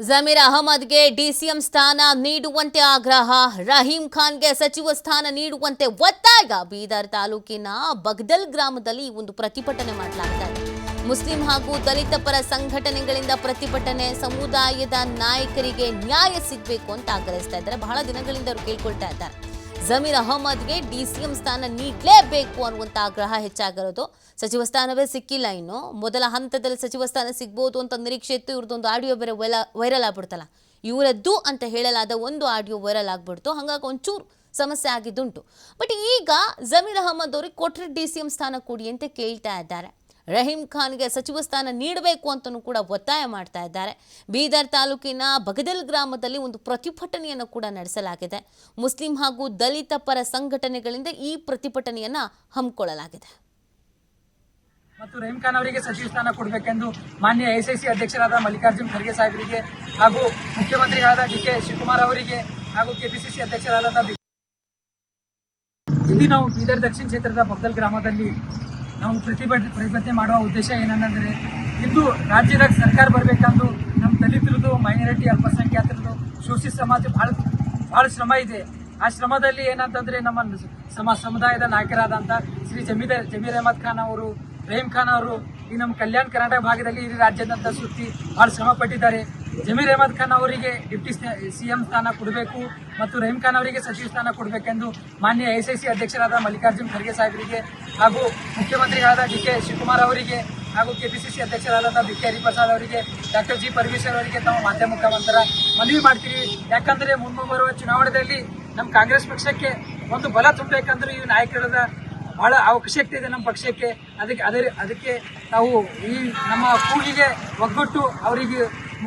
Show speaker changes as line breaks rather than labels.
Zameer ಅಹಮದ್ಗೆ DCM ಸ್ಥಾನ ನೀಡುವಂತೆ ಆಗ್ರಹ, ರಹೀಂ ಖಾನ್ಗೆ ಸಚಿವ ಸ್ಥಾನ ನೀಡುವಂತೆ ಒತ್ತಾಯ. ಬೀದರ್ ತಾಲೂಕಿನ ಬಗ್ದಲ್ ಗ್ರಾಮದಲ್ಲಿ ಒಂದು ಪ್ರತಿಭಟನೆ ಮಾಡಲಾಗಿದೆ. ಮುಸ್ಲಿಂ ಹಾಗೂ ದಲಿತ ಪರ ಸಂಘಟನೆಗಳಿಂದ ಪ್ರತಿಭಟನೆ. ಸಮುದಾಯದ ನಾಯಕರಿಗೆ ನ್ಯಾಯ ಸಿಗಬೇಕು ಅಂತ ಆಗ್ರಹಿಸ್ತಾ ಇದ್ದಾರೆ. ಬಹಳ ದಿನಗಳಿಂದ ಅವರು ಕೇಳ್ಕೊಳ್ತಾ ಇದ್ದಾರೆ ಜಮೀರ್ ಅಹಮದ್ಗೆ ಡಿಸಿಎಂ ಸ್ಥಾನ ನೀಡಲೇಬೇಕು ಅನ್ನುವಂಥ ಆಗ್ರಹ ಹೆಚ್ಚಾಗಿರೋದು. ಸಚಿವ ಸ್ಥಾನವೇ ಸಿಕ್ಕಿಲ್ಲ. ಇನ್ನು ಮೊದಲ ಹಂತದಲ್ಲಿ ಸಚಿವ ಸ್ಥಾನ ಸಿಗ್ಬೋದು ಅಂತ ನಿರೀಕ್ಷೆ ಇತ್ತು. ಇವ್ರದ್ದೊಂದು ಆಡಿಯೋ ಬೇರೆ ವೈರಲ್ ಆಗ್ಬಿಡ್ತಲ್ಲ, ಇವರದ್ದು ಅಂತ ಹೇಳಲಾದ ಒಂದು ಆಡಿಯೋ ವೈರಲ್ ಆಗ್ಬಿಡ್ತು. ಹಾಗಾಗಿ ಒಂಚೂರು ಸಮಸ್ಯೆ ಆಗಿದ್ದುಂಟು. ಬಟ್ ಈಗ ಜಮೀರ್ ಅಹಮದ್ ಅವ್ರಿಗೆ ಕೊಟ್ಟರೆ ಡಿಸಿಎಂ ಸ್ಥಾನ ಕೊಡಿ ಅಂತ ಕೇಳ್ತಾ ಇದ್ದಾರೆ. ರಹೀಂ ಖಾನ್ಗೆ ಸಚಿವ ಸ್ಥಾನ ನೀಡಬೇಕು ಅಂತಲೂ ಕೂಡ ಒತ್ತಾಯ ಮಾಡ್ತಾ ಇದ್ದಾರೆ. ಬೀದರ್ ತಾಲೂಕಿನ ಬಗದಲ್ ಗ್ರಾಮದಲ್ಲಿ ಒಂದು ಪ್ರತಿಭಟನೆಯನ್ನು ಕೂಡ ನಡೆಸಲಾಗಿದೆ. ಮುಸ್ಲಿಂ ಹಾಗೂ ದಲಿತ ಪರ ಸಂಘಟನೆಗಳಿಂದ ಈ ಪ್ರತಿಭಟನೆಯನ್ನ ಹಮ್ಮಿಕೊಳ್ಳಲಾಗಿದೆ.
ಮತ್ತು ರಹೀಂ ಖಾನ್ ಅವರಿಗೆ ಸಚಿವ ಸ್ಥಾನ ಕೊಡಬೇಕೆಂದು ಮಾನ್ಯ ಎಐಸಿಸಿ ಅಧ್ಯಕ್ಷರಾದ ಮಲ್ಲಿಕಾರ್ಜುನ್ ಖರ್ಗೆ ಸಾಹೇಬರಿಗೆ ಹಾಗೂ ಮುಖ್ಯಮಂತ್ರಿಗಳಾದ ಡಿ.ಕೆ. ಶಿವಕುಮಾರ್ ಅವರಿಗೆ ಹಾಗೂ ಕೆಪಿಸಿಸಿ ಅಧ್ಯಕ್ಷರಾದ ಇಲ್ಲಿ ನಾವು ಬೀದರ್ ದಕ್ಷಿಣ ಕ್ಷೇತ್ರದ ಬಗ್ದಲ್ ಗ್ರಾಮದಲ್ಲಿ ನಾವು ಪ್ರತಿಭಟನೆ ಮಾಡುವ ಉದ್ದೇಶ ಏನಂದ್ರೆ, ಇಂದು ರಾಜ್ಯದ ಸರ್ಕಾರ ಬರಬೇಕಂದು ನಮ್ಮ ದಲಿತರದು, ಮೈನಾರಿಟಿ, ಅಲ್ಪಸಂಖ್ಯಾತರದು, ಶೋಷಿತ ಸಮಾಜ ಬಹಳ ಶ್ರಮ ಇದೆ. ಆ ಶ್ರಮದಲ್ಲಿ ಏನಂತಂದ್ರೆ ನಮ್ಮ ಸಮುದಾಯದ ನಾಯಕರಾದಂಥ ಶ್ರೀ ಜಮೀರ್ ಅಹಮದ್ ಖಾನ್ ಅವರು, ರಹೀಂ ಖಾನ್ ಅವರು ಈ ನಮ್ಮ ಕಲ್ಯಾಣ ಕರ್ನಾಟಕ ಭಾಗದಲ್ಲಿ ಇಡೀ ರಾಜ್ಯದಂತ ಸುತ್ತಿ ಬಹಳ ಶ್ರಮ ಪಟ್ಟಿದ್ದಾರೆ. ಜಮೀರ್ ಅಹಮದ್ ಖಾನ್ ಅವರಿಗೆ ಡಿಪ್ಟಿ ಸಿಎಂ ಸ್ಥಾನ ಕೊಡಬೇಕು ಮತ್ತು ರಹೀಂ ಖಾನ್ ಅವರಿಗೆ ಸಚಿವ ಸ್ಥಾನ ಕೊಡಬೇಕೆಂದು ಮಾನ್ಯ ಎಐಸಿಸಿ ಅಧ್ಯಕ್ಷರಾದ ಮಲ್ಲಿಕಾರ್ಜುನ್ ಖರ್ಗೆ ಸಾಹೇಬರಿಗೆ ಹಾಗೂ ಮುಖ್ಯಮಂತ್ರಿಗಳಾದ ಡಿ.ಕೆ. ಶಿವಕುಮಾರ್ ಅವರಿಗೆ ಹಾಗೂ ಕೆಪಿಸಿಸಿ ಅಧ್ಯಕ್ಷರಾದ ಬಿ.ಕೆ. ಹರಿಪ್ರಸಾದ್ ಅವರಿಗೆ, ಡಾಕ್ಟರ್ ಜಿ. ಪರಮೇಶ್ವರ್ ಅವರಿಗೆ ತಮ್ಮ ಮಾಧ್ಯಮ ಮುಖಾಂತರ ಮನವಿ ಮಾಡ್ತೀವಿ. ಯಾಕಂದ್ರೆ ಮುಂಬರುವ ಚುನಾವಣೆಯಲ್ಲಿ ನಮ್ಮ ಕಾಂಗ್ರೆಸ್ ಪಕ್ಷಕ್ಕೆ ಒಂದು ಬಲ ತುಂಬಬೇಕಂದ್ರೆ ಈ ನಾಯಕರದ ಬಹಳ ಅವಶ್ಯಕತೆ ಇದೆ ನಮ್ಮ ಪಕ್ಷಕ್ಕೆ. ಅದಕ್ಕೆ ನಾವು ಈ ನಮ್ಮ ಕೂಗಿಗೆ ಒಗ್ಗಟ್ಟು ಅವರಿಗೆ